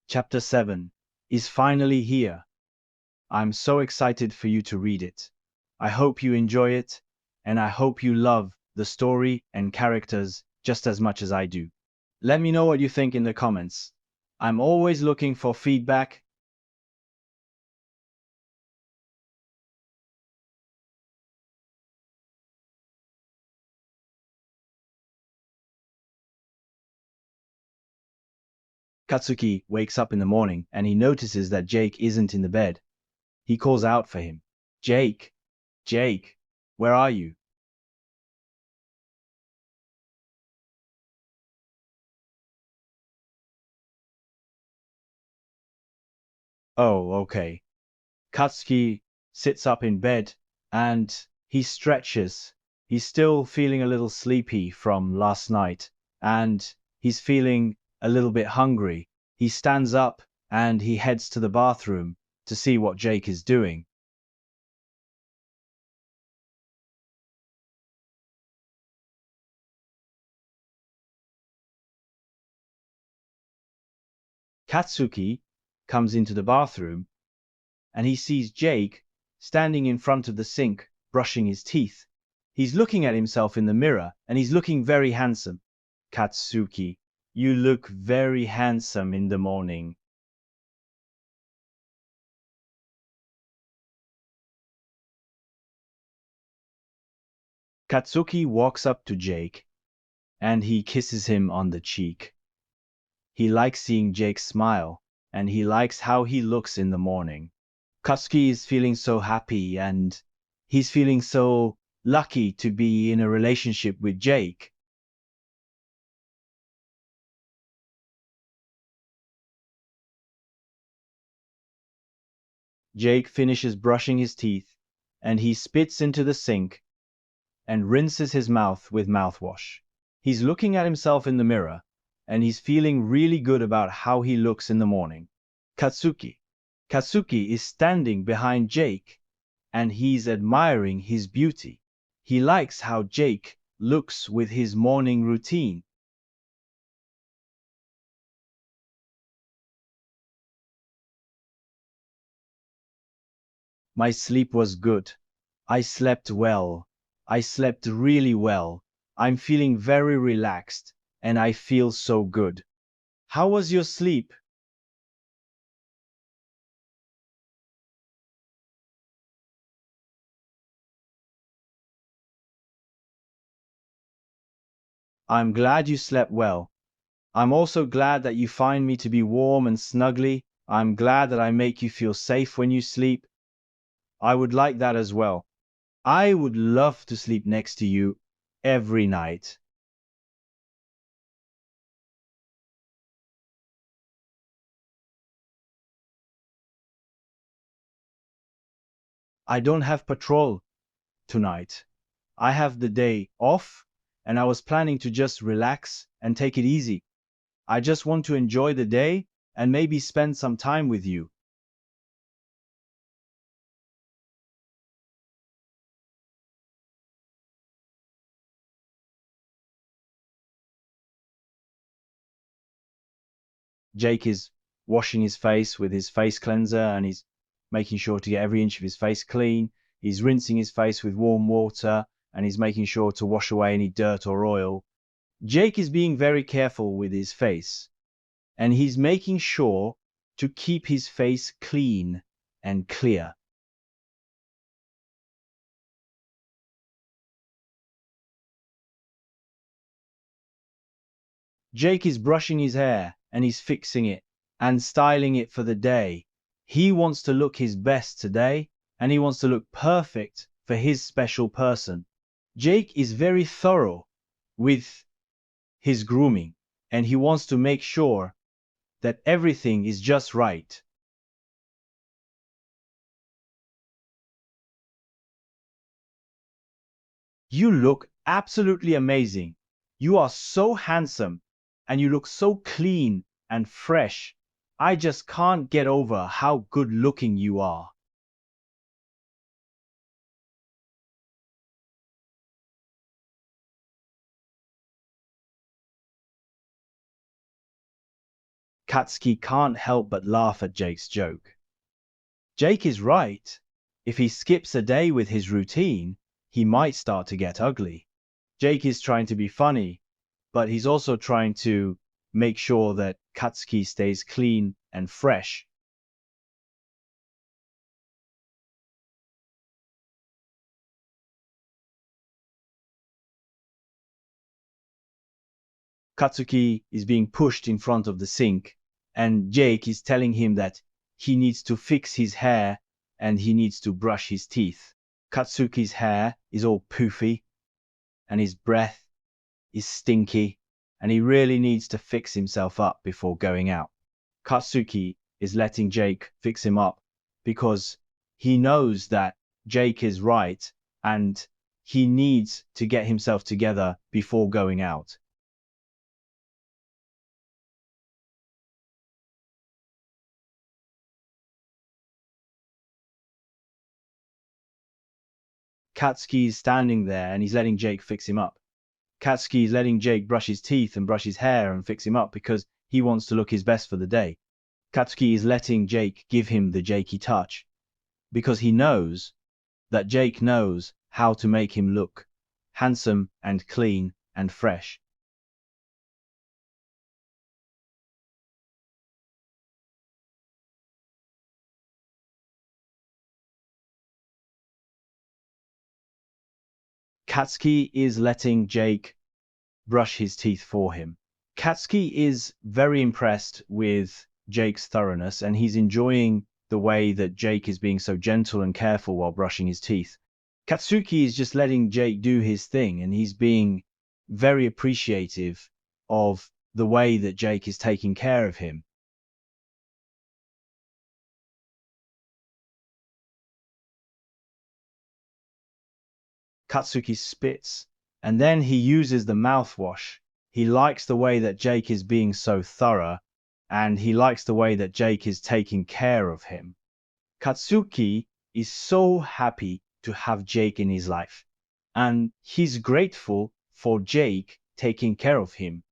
Chapter 7 is finally here. I'm so excited for you to read it. I hope you enjoy it, and I hope you love the story and characters just as much as I do. Let me know what you think in the comments. I'm always looking for feedback. Katsuki wakes up in the morning and he notices that Jake isn't in the bed. He calls out for him. Jake, Jake, where are you? Oh, okay. Katsuki sits up in bed and he stretches. He's still feeling a little sleepy from last night and he's feeling a little bit hungry. He stands up and he heads to the bathroom to see what Jake is doing. Katsuki comes into the bathroom and he sees Jake standing in front of the sink brushing his teeth. He's looking at himself in the mirror and he's looking very handsome. Katsuki, you look very handsome in the morning. Katsuki walks up to Jake and he kisses him on the cheek. He likes seeing Jake smile and he likes how he looks in the morning. Katsuki is feeling so happy and he's feeling so lucky to be in a relationship with Jake. Jake finishes brushing his teeth and he spits into the sink and rinses his mouth with mouthwash. He's looking at himself in the mirror and he's feeling really good about how he looks in the morning. Katsuki. Katsuki is standing behind Jake and he's admiring his beauty. He likes how Jake looks with his morning routine. My sleep was good. I slept well. I slept really well. I'm feeling very relaxed and I feel so good. How was your sleep? I'm glad you slept well. I'm also glad that you find me to be warm and snuggly. I'm glad that I make you feel safe when you sleep. I would like that as well. I would love to sleep next to you every night. I don't have patrol tonight. I have the day off and I was planning to just relax and take it easy. I just want to enjoy the day and maybe spend some time with you. Jake is washing his face with his face cleanser and he's making sure to get every inch of his face clean. He's rinsing his face with warm water and he's making sure to wash away any dirt or oil. Jake is being very careful with his face and he's making sure to keep his face clean and clear. Jake is brushing his hair and he's fixing it and styling it for the day. He wants to look his best today and he wants to look perfect for his special person. Jake is very thorough with his grooming and he wants to make sure that everything is just right. You look absolutely amazing. You are so handsome and you look so clean and fresh. I just can't get over how good looking you are. Katsuki can't help but laugh at Jake's joke. Jake is right. If he skips a day with his routine, he might start to get ugly. Jake is trying to be funny, but he's also trying to make sure that Katsuki stays clean and fresh. Katsuki is being pushed in front of the sink, and Jake is telling him that he needs to fix his hair and he needs to brush his teeth. Katsuki's hair is all poofy, and his breath is stinky, and he really needs to fix himself up before going out. Katsuki is letting Jake fix him up because he knows that Jake is right and he needs to get himself together before going out. Katsuki is standing there and he's letting Jake fix him up. Katsuki is letting Jake brush his teeth and brush his hair and fix him up because he wants to look his best for the day. Katsuki is letting Jake give him the Jakey touch because he knows that Jake knows how to make him look handsome and clean and fresh. Katsuki is letting Jake brush his teeth for him. Katsuki is very impressed with Jake's thoroughness and he's enjoying the way that Jake is being so gentle and careful while brushing his teeth. Katsuki is just letting Jake do his thing and he's being very appreciative of the way that Jake is taking care of him. Katsuki spits and then he uses the mouthwash. He likes the way that Jake is being so thorough and he likes the way that Jake is taking care of him. Katsuki is so happy to have Jake in his life and he's grateful for Jake taking care of him.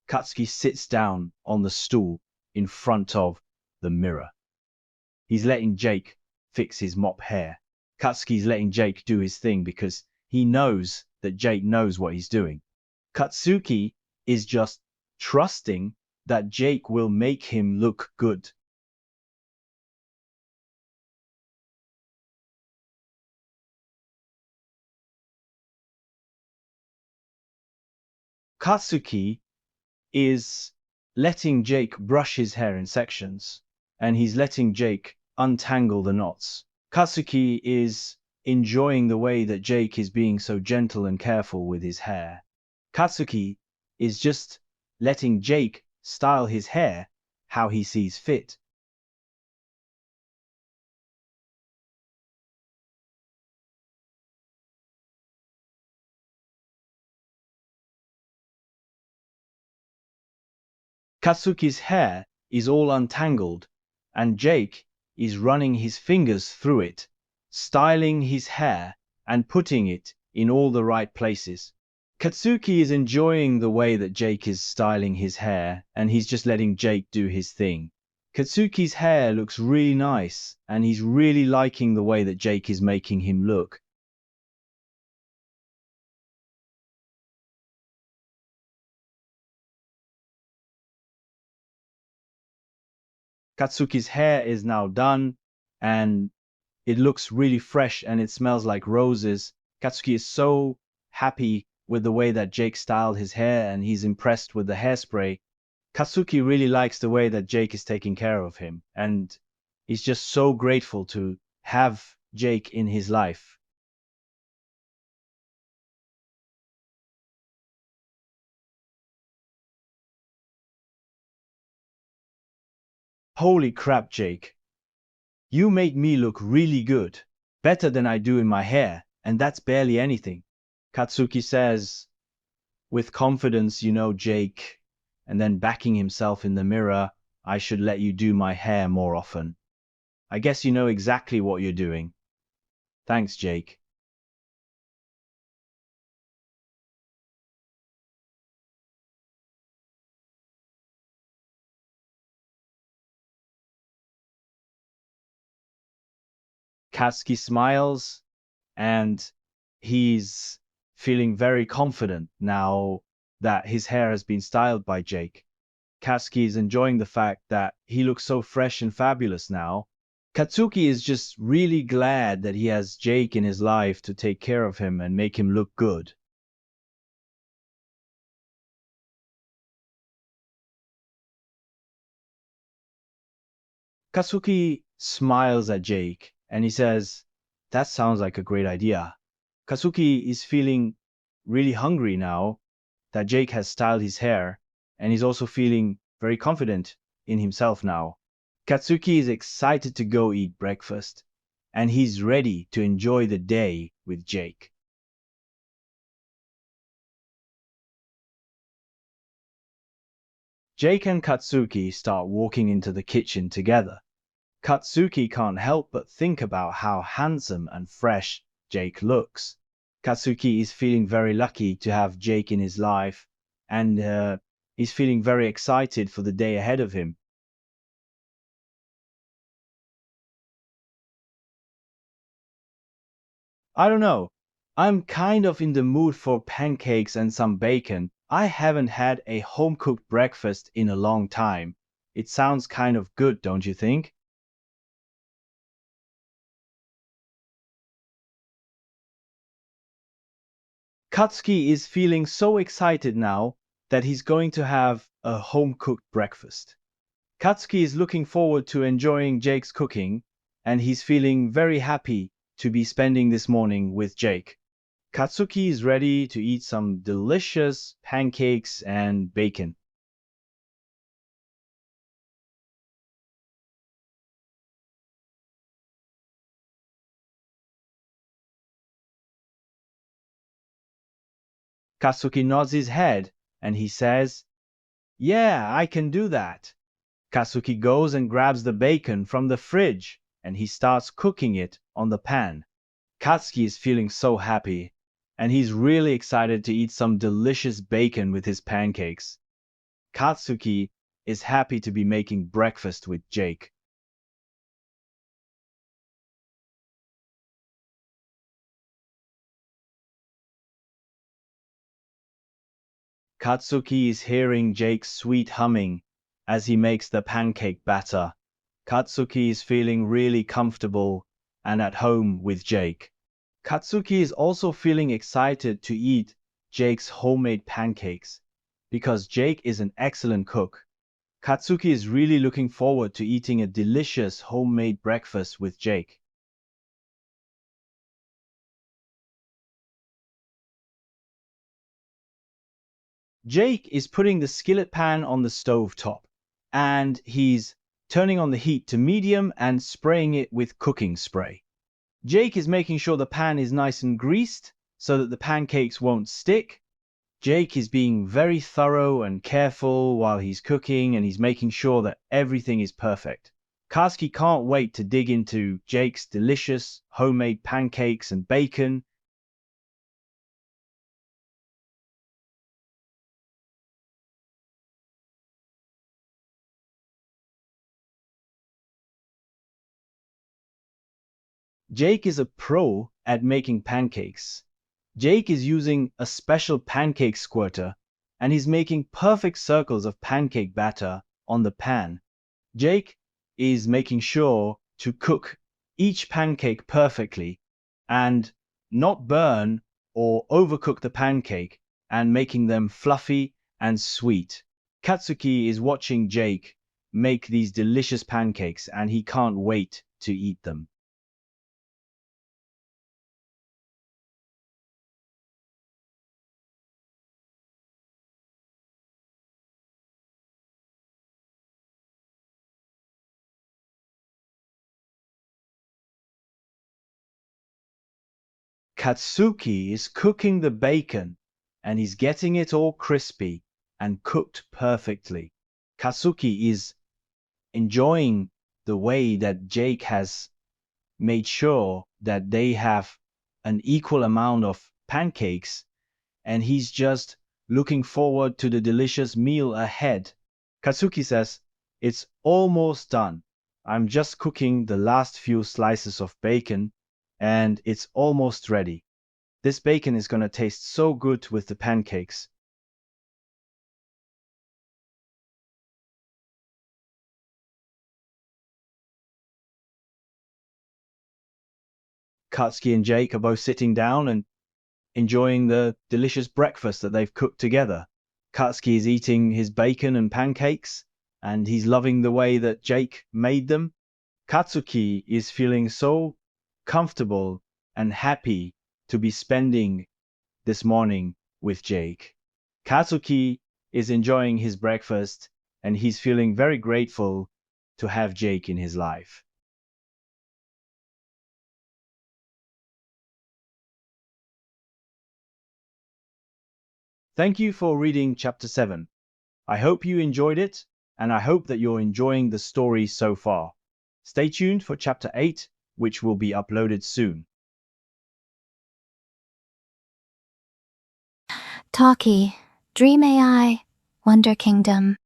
Katsuki sits down on the stool in front of the mirror. He's letting Jake fix his mop hair. Katsuki's letting Jake do his thing because he knows that Jake knows what he's doing. Katsuki is just trusting that Jake will make him look good. Katsuki is letting Jake brush his hair in sections, and he's letting Jake untangle the knots. Katsuki is enjoying the way that Jake is being so gentle and careful with his hair. Katsuki is just letting Jake style his hair how he sees fit. Katsuki's hair is all untangled, and Jake is running his fingers through it, styling his hair and putting it in all the right places. Katsuki is enjoying the way that Jake is styling his hair, and he's just letting Jake do his thing. Katsuki's hair looks really nice, and he's really liking the way that Jake is making him look. Katsuki's hair is now done, and it looks really fresh and it smells like roses. Katsuki is so happy with the way that Jake styled his hair and he's impressed with the hairspray. Katsuki really likes the way that Jake is taking care of him and he's just so grateful to have Jake in his life. Holy crap, Jake. You made me look really good, better than I do in my hair, and that's barely anything. Katsuki says, with confidence, you know, Jake, and then backing himself in the mirror, I should let you do my hair more often. I guess you know exactly what you're doing. Thanks, Jake. Katsuki smiles and he's feeling very confident now that his hair has been styled by Jake. Katsuki is enjoying the fact that he looks so fresh and fabulous now. Katsuki is just really glad that he has Jake in his life to take care of him and make him look good. Katsuki smiles at Jake and he says, "That sounds like a great idea." Katsuki is feeling really hungry now that Jake has styled his hair, and he's also feeling very confident in himself now. Katsuki is excited to go eat breakfast, and he's ready to enjoy the day with Jake. Jake and Katsuki start walking into the kitchen together. Katsuki can't help but think about how handsome and fresh Jake looks. Katsuki is feeling very lucky to have Jake in his life, and he's feeling very excited for the day ahead of him. I don't know. I'm kind of in the mood for pancakes and some bacon. I haven't had a home cooked breakfast in a long time. It sounds kind of good, don't you think? Katsuki is feeling so excited now that he's going to have a home cooked breakfast. Katsuki is looking forward to enjoying Jake's cooking, and he's feeling very happy to be spending this morning with Jake. Katsuki is ready to eat some delicious pancakes and bacon. Katsuki nods his head and he says, "Yeah, I can do that." Katsuki goes and grabs the bacon from the fridge and he starts cooking it on the pan. Katsuki is feeling so happy and he's really excited to eat some delicious bacon with his pancakes. Katsuki is happy to be making breakfast with Jake. Katsuki is hearing Jake's sweet humming as he makes the pancake batter. Katsuki is feeling really comfortable and at home with Jake. Katsuki is also feeling excited to eat Jake's homemade pancakes because Jake is an excellent cook. Katsuki is really looking forward to eating a delicious homemade breakfast with Jake. Jake is putting the skillet pan on the stove top and he's turning on the heat to medium and spraying it with cooking spray. Jake is making sure the pan is nice and greased so that the pancakes won't stick. Jake is being very thorough and careful while he's cooking and he's making sure that everything is perfect. Katsuki can't wait to dig into Jake's delicious homemade pancakes and bacon. Jake is a pro at making pancakes. Jake is using a special pancake squirter and he's making perfect circles of pancake batter on the pan. Jake is making sure to cook each pancake perfectly and not burn or overcook the pancake and making them fluffy and sweet. Katsuki is watching Jake make these delicious pancakes and he can't wait to eat them. Katsuki is cooking the bacon and he's getting it all crispy and cooked perfectly. Katsuki is enjoying the way that Jake has made sure that they have an equal amount of pancakes, and he's just looking forward to the delicious meal ahead. Katsuki says, "It's almost done. I'm just cooking the last few slices of bacon, and it's almost ready. This bacon is gonna taste so good with the pancakes." Katsuki and Jake are both sitting down and enjoying the delicious breakfast that they've cooked together. Katsuki is eating his bacon and pancakes, and he's loving the way that Jake made them. Katsuki is feeling so comfortable and happy to be spending this morning with Jake. Katsuki is enjoying his breakfast, and he's feeling very grateful to have Jake in his life. Thank you for reading chapter 7. I hope you enjoyed it, and I hope that you're enjoying the story so far. Stay tuned for chapter 8, which will be uploaded soon. Talkie, Dream AI, Wonder Kingdom.